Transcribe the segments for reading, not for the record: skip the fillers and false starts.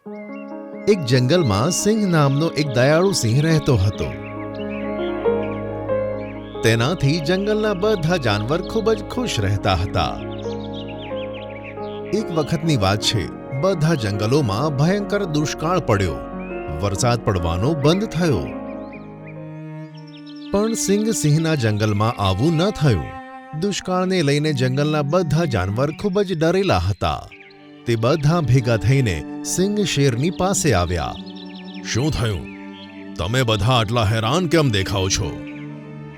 એક જંગલમાં સિંહ નામનો એક દયાળુ સિંહ રહેતો હતો. તેનાથી જંગલના બધા જાનવર ખૂબ જ ખુશ રહેતા હતા. એક વખતની વાત છે, બધા જંગલોમાં ભયંકર દુષ્કાળ પડ્યો. વરસાદ પડવાનો બંધ થયો. પણ સિંહના જંગલમાં આવું ન થયું. દુષ્કાળને લઈને જંગલના બધા જાનવર ખૂબ જ ડરેલા હતા. તે બધા ભેગા થઈને સિંહ શેરની પાસે આવ્યા. શું થયું? તમે બધા આટલા હેરાન કેમ દેખાઓ છો?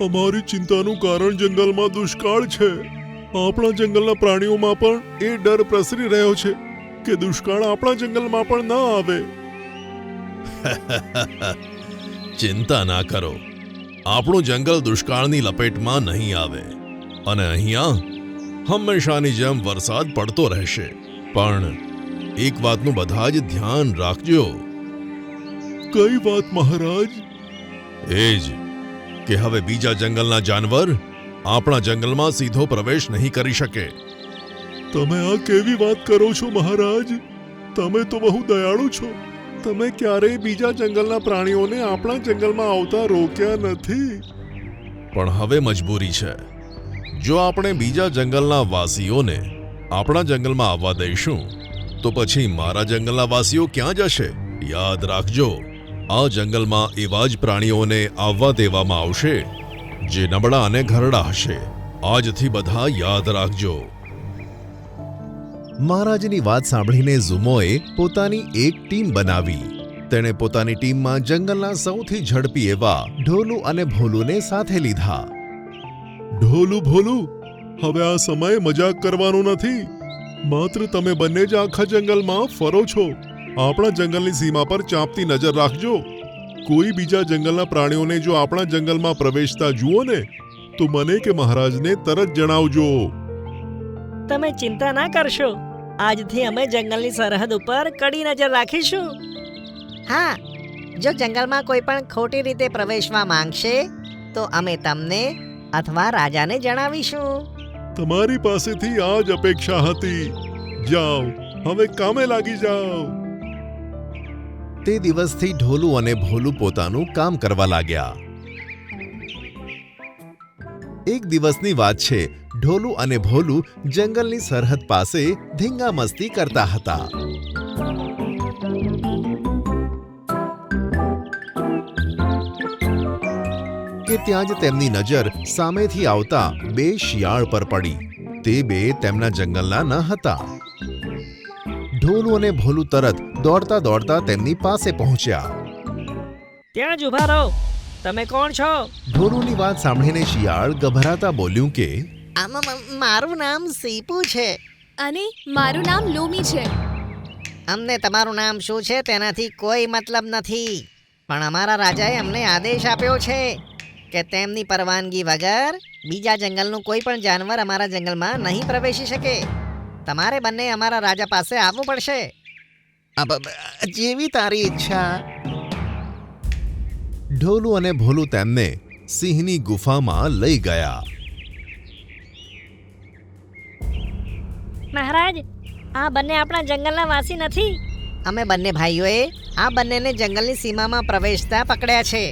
અમારી ચિંતાનું કારણ જંગલમાં દુષ્કાળ છે. આપણા જંગલના પ્રાણીઓમાં પણ એ ડર પ્રસરી રહ્યો છે કે દુષ્કાળ આપણા જંગલમાં પણ ન આવે. ચિંતા ના કરો, આપણું જંગલ દુષ્કાળની લપેટમાં નહીં આવે અને અહીંયા હંમેશાની જેમ વરસાદ પડતો રહેશે. પણ એક વાતનું બધા જ ધ્યાન રાખજો. કઈ વાત મહારાજ? એ જ કે હવે બીજા જંગલના જાનવર આપણા જંગલમાં સીધો પ્રવેશ નહીં કરી શકે. તમે આ કેવી વાત કરો છો મહારાજ? તમે તો બહુ દયાળુ છો. તમે ક્યારેય બીજા જંગલના પ્રાણીઓને આપણા જંગલમાં આવતા રોક્યા નથી. પણ હવે મજબૂરી છે. જો આપણે બીજા જંગલના વાસીઓને આપણા જંગલમાં આવવા દઈશું તો પછી મારા જંગલના વાસીઓ ક્યાં જશે? યાદ રાખજો, આ જંગલમાં એવા જ પ્રાણીઓને આવવા દેવામાં આવશે જે નબળા અને ઘરડા હશે. આજથી બધા યાદ રાખજો. મહારાજની વાત સાંભળીને ઝુમોએ પોતાની એક ટીમ બનાવી. તેણે પોતાની ટીમમાં જંગલના સૌથી ઝડપી એવા ઢોલું અને ભોલુને સાથે લીધા. ઢોલું ભોલું, હવે આ સમયે મજાક કરવાનો નથી. માત્ર તમે બંને જ આખા જંગલમાં ફરો છો. આપણા જંગલની સીમા પર ચાંપતી નજર રાખજો. કોઈ બીજા જંગલના પ્રાણીઓને જો આપણા જંગલમાં પ્રવેશતા જુઓ ને તો મને કે મહારાજને તરત જણાવજો. તમે ચિંતા ના કરશો. આજથી અમે જંગલની સરહદ ઉપર કડી નજર રાખીશું. હા, જો જંગલમાં કોઈ પણ ખોટી રીતે પ્રવેશવા માંગશે તો અમે તમને અથવા રાજાને જણાવીશું. તમારી પાસેથી આ જ અપેક્ષા હતી. જાઓ, હવે કામે લાગી જાઓ. તે દિવસથી ઢોલું અને ભોલું પોતાનું કામ કરવા લાગ્યા. એક દિવસની વાત છે, ઢોલું અને ભોલું જંગલની સરહદ પાસે ધીંગા મસ્તી કરતા હતા. કે ત્યાં જ તેમની નજર સામેથી આવતા બે શિયાળ પર પડી. તે બે તેમના જંગલના ન હતા. ઢોલું અને ભોલું તરત દોડતા દોડતા તેમની પાસે પહોંચ્યા. ત્યાં જ ઊભા રહો. તમે કોણ છો? ઢોલુની વાત સાંભળીને શિયાળ ગભરાતા બોલ્યું કે મારું નામ સીપુ છે. અને મારું નામ લૂમી છે. અમને તમારું નામ શું છે તેનાથી કોઈ મતલબ નથી. પણ અમારા રાજાએ અમને આદેશ આપ્યો છે કે તેમની પરવાનગી વગર બીજા જંગલનું કોઈ પણ જાનવર અમારા જંગલમાં નહીં પ્રવેશી શકે. તમારે બંને અમારા રાજા પાસે આવવું પડશે. જેવી તારી ઈચ્છા. ઢોલું અને ભોલું તેમને સિંહની ગુફામાં લઈ ગયા. મહારાજ, આ બંને આપણા જંગલના વાસી નથી. અમે બંને ભાઈઓએ આ બંનેને જંગલની સીમામાં પ્રવેશતા પકડ્યા છે.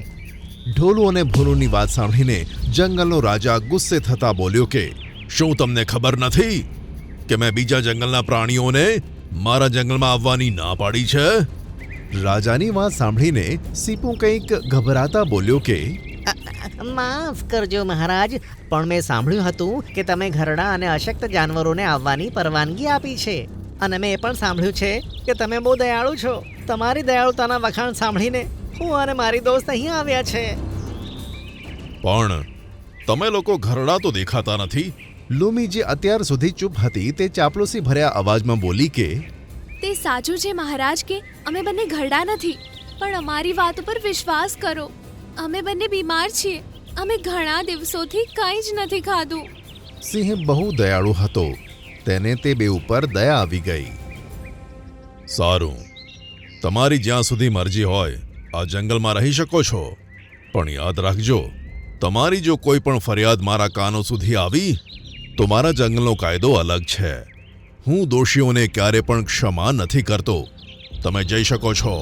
ઢોલું અને ભોલુની વાત સાંભળીને જંગલનો રાજા ગુસ્સે થતા બોલ્યો કે શું તમને ખબર નથી કે મેં બીજા જંગલના પ્રાણીઓને મારા જંગલમાં આવવાની ના પાડી છે? રાજાની વાત સાંભળીને સીપુ કંઈક ગભરાતા બોલ્યો કે માફ કરજો મહારાજ, પણ મેં સાંભળ્યું હતું કે તમે ઘરડા અને અશક્ત જાનવરોને આવવાની પરવાનગી આપી છે. અને મેં એ પણ સાંભળ્યું છે કે તમે બહુ દયાળુ છો. તમારી દયાળુતાના વખાણ સાંભળીને હું અને મારી દોસ્ત અહીં આવ્યા છે. પણ તમે લોકો ઘરડા તો દેખાતા નથી. લૂમી, જે અત્યાર સુધી ચૂપ હતી, તે ચાપલુસી ભર્યા અવાજમાં બોલી કે તે સાચું છે મહારાજ કે અમે બંને ઘરડા નથી. પણ અમારી વાત ઉપર વિશ્વાસ કરો. અમે બંને બીમાર છીએ. અમે ઘણા દિવસોથી કંઈ જ નથી ખાધું. સિંહ બહુ દયાળુ હતો. તેને તે બે ઉપર દયા આવી ગઈ. સારું, તમારી જ્યાં સુધી મરજી હોય આ જંગલમાં રહી શકો છો. પણ યાદ રાખજો, તમારી જો કોઈ પણ ફરિયાદ મારા કાનો સુધી આવી તો મારા જંગલનો કાયદો અલગ છે. હું દોષીઓને ક્યારે પણ ક્ષમા નથી કરતો. તમે જઈ શકો છો.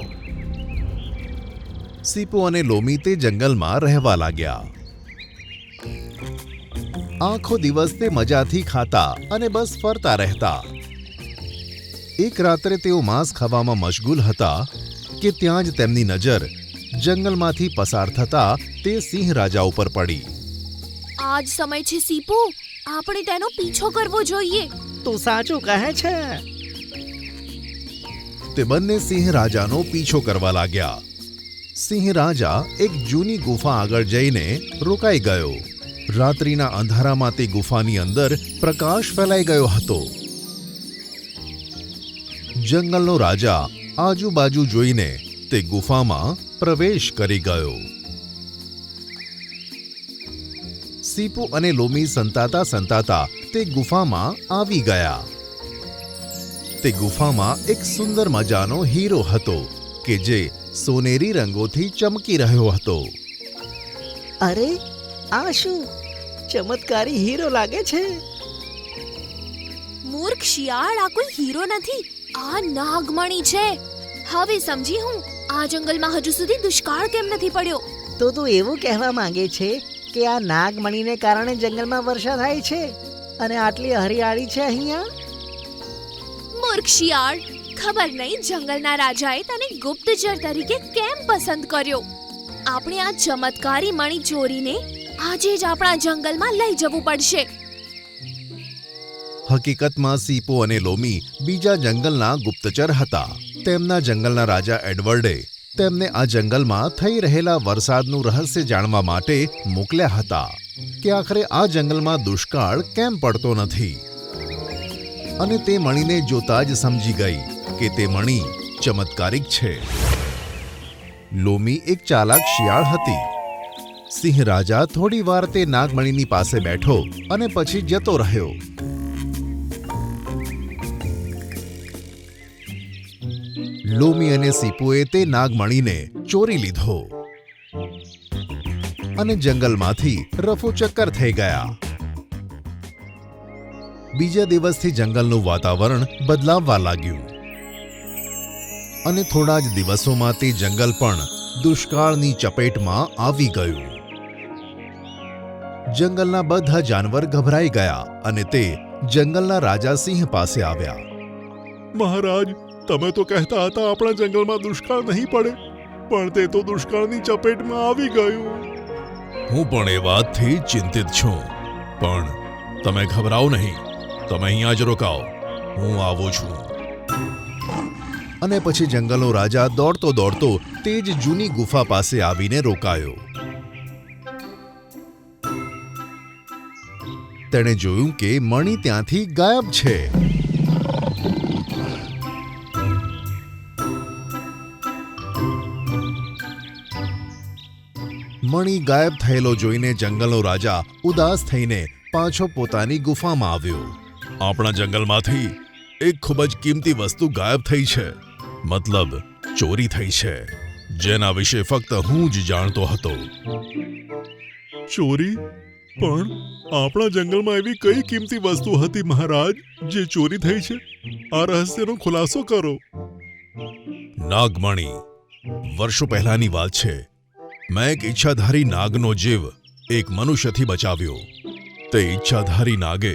સીપો અને લોમી તે જંગલમાં રહેવા લાગ્યા. આખો દિવસ તે મજાથી ખાતા અને બસ ફરતા રહેતા. એક રાત્રે તેઓ માંસ ખાવામાં મશગુલ હતા કે ત્યાં જ તેમની નજર જંગલમાંથી પસાર થતા તે સિંહ રાજા ઉપર પડી. આજ સમય છે સીપો, આપણે તેનો પીછો કરવો જોઈએ. તું સાચું કહે છે. તે બંને સિંહ રાજાનો પીછો કરવા લાગ્યા. સિંહ રાજા એક જૂની ગુફા આગળ જઈને રોકાઈ ગયો. રાત્રિના અંધારામાં તે ગુફાની અંદર પ્રકાશ ફેલાઈ ગયો હતો. જંગલનો રાજા આજુબાજુ જોઈને તે ગુફામાં પ્રવેશ કરી ગયો. સીપુ અને લોમી સંતાતા સંતાતા તે ગુફામાં આવી ગયા. તે ગુફામાં એક સુંદર મજાનો હીરો હતો કે જે સોનેરી રંગોથી ચમકી રહ્યો હતો. અરે આ શું ચમત્કારી હીરો લાગે છે. મૂર્ખ શિયાળ, આ કોઈ હીરો નથી, આ નાગમણી છે. હવે સમજી હું આ જંગલમાં હજુ સુધી દુષ્કાળ કેમ નથી પડ્યો. તો તું એવું કહેવા માંગે છે કે આ નાગમણીને કારણે જંગલમાં વર્ષા થાય છે અને આટલી હરિયાળી છે અહીંયા. મૂર્ખ શિયાળ, ખબર નહીં જંગલના રાજાએ તને ગુપ્તચર તરીકે કેમ પસંદ કર્યો. આપણે આ ચમત્કારી મણી ચોરીને આજે જ આપણા જંગલમાં લઈ જવું પડશે. હકીકતમાં સીપો અને લોમી બીજા જંગલના ગુપ્તચર હતા. તેમના જંગલના રાજા એડવર્ડે તેમને આ જંગલમાં થઈ રહેલા વરસાદનું રહસ્ય જાણવા માટે મોકલ્યા હતા કે આખરે આ જંગલમાં દુષ્કાળ કેમ પડતો નથી. અને તે મણીને જોતા જ સમજી ગઈ કે તે મણી ચમત્કારિક છે. લોમી એક ચાલાક શિયાળ હતી. સિંહ રાજા થોડી વાર તે નાગમણીની પાસે બેઠો અને પછી જતો રહ્યો. લોમી અને સીપુએ તે નાગમણીને ચોરી લીધો અને જંગલમાંથી રફુચક્કર થઈ ગયા. બીજા દિવસથી જંગલનું વાતાવરણ બદલાવવા લાગ્યું અને થોડા જ દિવસોમાં તે જંગલ પણ દુષ્કાળની ચપેટમાં આવી ગયું. જંગલના બધા જાનવર ગભરાઈ ગયા અને તે જંગલના રાજા સિંહ પાસે આવ્યા. મહારાજ, તમે તો કહેતા હતા આપણા જંગલમાં દુષ્કાળ નહીં પડે, પણ તે તો દુષ્કાળની ચપેટમાં આવી ગયું. હું પણ એ વાતથી ચિંતિત છું, પણ તમે ગભરાઓ નહીં. તમે અહીંયા જ રોકાઓ, હું આવું છું. અને પછી જંગલનો રાજા દોડતો દોડતો તે જ જૂની ગુફા પાસે આવીને રોકાયો. તેણે જોયું કે મણી ત્યાંથી ગાયબ છે. મણી ગાયબ થયેલો જોઈને જંગલનો રાજા ઉદાસ થઈને પાછો પોતાની ગુફામાં આવ્યો. આપણા જંગલમાંથી એક ખૂબ જ કિંમતી વસ્તુ ગાયબ થઈ છે, મતલબ ચોરી થઈ છે, જેના વિશે ફક્ત હું જ જાણતો હતો. ચોરી? પણ આપણા જંગલમાં એવી કઈ કિંમતી વસ્તુ હતી મહારાજ જે ચોરી થઈ છે? આ રહસ્યનો ખુલાસો કરો. નાગમણી. વર્ષો પહેલાની વાત છે. મેં એક ઈચ્છાધારી નાગનો જીવ એક મનુષ્યથી બચાવ્યો. તે ઈચ્છાધારી નાગે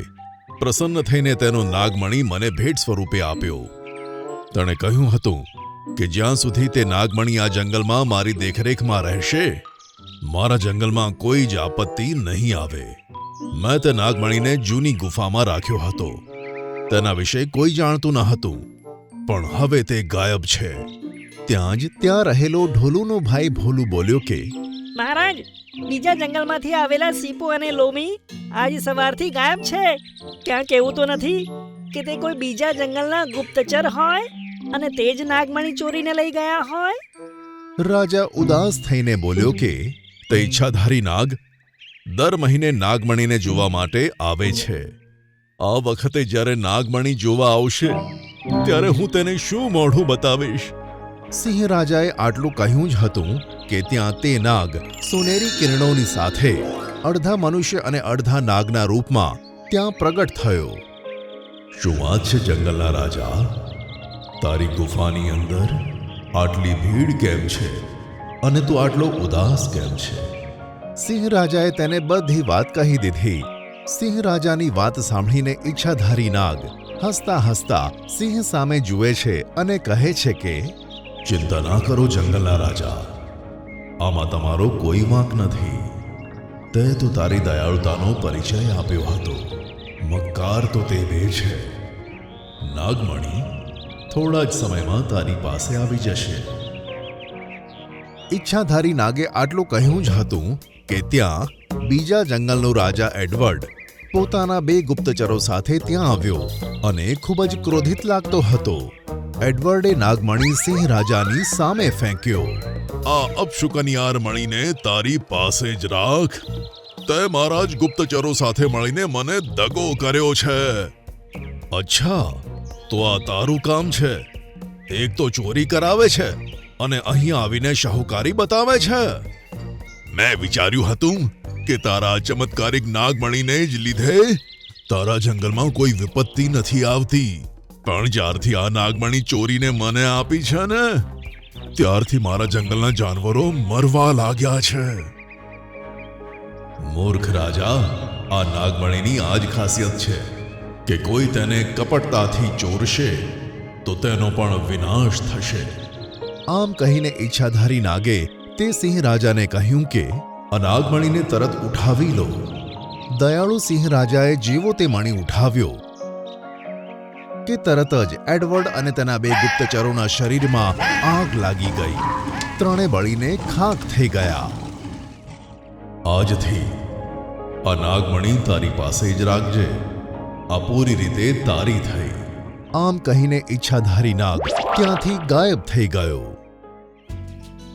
પ્રસન્ન થઈને તેનો નાગમણી મને ભેટ સ્વરૂપે આપ્યો. તેણે કહ્યું હતું કે જ્યાં સુધી તે નાગમણી આ જંગલમાં મારી દેખરેખમાં રહેશે, મારા જંગલમાં કોઈ જ આપત્તિ નહીં આવે. મેં તે નાગમણીને જૂની ગુફામાં રાખ્યો હતો. તેના વિશે કોઈ જાણતું ન હતું, પણ હવે તે ગાયબ છે. ત્યાં રહેલો ઢોલુનો ભાઈ ભોલું બોલ્યો કે મહારાજ, બીજા જંગલમાંથી આવેલા સીપુ અને લોમી આજ સવારથી ગાયબ છે. ક્યાંક એવું તો નથી કે તે કોઈ બીજા જંગલના ગુપ્તચર હોય અને તે જ નાગમણી ચોરીને લઈ ગયા હોય? રાજા ઉદાસ થઈને બોલ્યો કે તે ઈચ્છાધારી નાગ દર મહિને નાગમણીને જોવા માટે આવે છે. આ વખતે જ્યારે નાગમણી જોવા આવશે ત્યારે હું તેને શું મોઢું બતાવીશ? સિંહ રાજાએ આટલું કહ્યું જ હતું કે ત્યાં તે નાગ સોનેરી કિરણોની સાથે અડધા મનુષ્ય અને અડધા નાગના રૂપમાં ત્યાં પ્રગટ થયો. શું વાત છે જંગલના રાજા? તારી ગુફાની અંદર આટલી ભીડ કેમ છે અને તું આટલો ઉદાસ કેમ છે? સિંહ રાજાએ તેને બધી વાત કહી દીધી. સિંહ રાજાની વાત સાંભળીને ઈચ્છાધારી નાગ હસતા હસતા સિંહ સામે જુએ છે અને કહે છે કે, ચિંતા ના કરો જંગલના રાજા, આમાં તમારો કોઈ વાંક નથી. તે તો તારી દયાળુતાનો પરિચય આપ્યો હતો. મક્કાર તો તે બે છે. નાગમણી થોડા જ સમયમાં તારી પાસે આવી જશે. ઈચ્છાધારી નાગે આટલું કહ્યું જ હતું કે ત્યાં બીજા જંગલનો રાજા એડવર્ડ પોતાના 2 ગુપ્તચરો સાથે ત્યાં આવ્યો અને ખૂબ જ ક્રોધિત લાગતો હતો. એડવર્ડે નાગમણી સિંહ રાજાની સામે ફેંક્યો. આ અપશુકનિયાર મણીને તારી પાસે જ રાખ. તે મારા જ ગુપ્તચરો સાથે મળીને મને દગો કર્યો છે. અચ્છા, તો આ તારું કામ છે? એક તો ચોરી કરાવે છે અને અહીં આવીને શાહુકારી બતાવે છે. મેં વિચાર્યું હતું કે તારા ચમત્કારિક નાગમણીને જ લીધે તારા જંગલમાં કોઈ વિપત્તિ નથી આવતી, પણ જ્યારથી આ નાગમણી ચોરીને મને આપી છે ને, ત્યારથી મારા જંગલના જાનવરો મરવા લાગ્યા છે. મૂર્ખ રાજા, આ નાગમણીની આ જ ખાસિયત છે કે કોઈ તેને કપટતાથી ચોરશે તો તેનો પણ વિનાશ થશે. આમ કહીને ઈચ્છાધારી નાગે તે સિંહ રાજાને કહ્યું કે આ નાગમણીને તરત ઉઠાવી લો. દયાળુ સિંહ રાજાએ જેવો તે મણી ઉઠાવ્યો કે તરત જ એડવર્ડ અને તેના 2 ગુપ્તચરોના શરીરમાં આગ લાગી ગઈ. ત્રણે બળીને ખાખ થઈ ગયા. આજથી આ નાગમણી તારી પાસે જ રાખજે. આ પૂરી રીતે તારી થઈ. આમ કહીને ઈચ્છાધારી નાગ ત્યાંથી ગાયબ થઈ ગયો.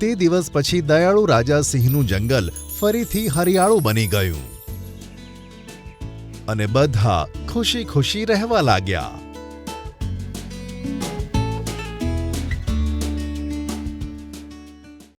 તે દિવસ પછી દયાળુ રાજા સિંહનું જંગલ ફરીથી હરિયાળું બની ગયું અને બધા ખુશી ખુશી રહેવા લાગ્યા.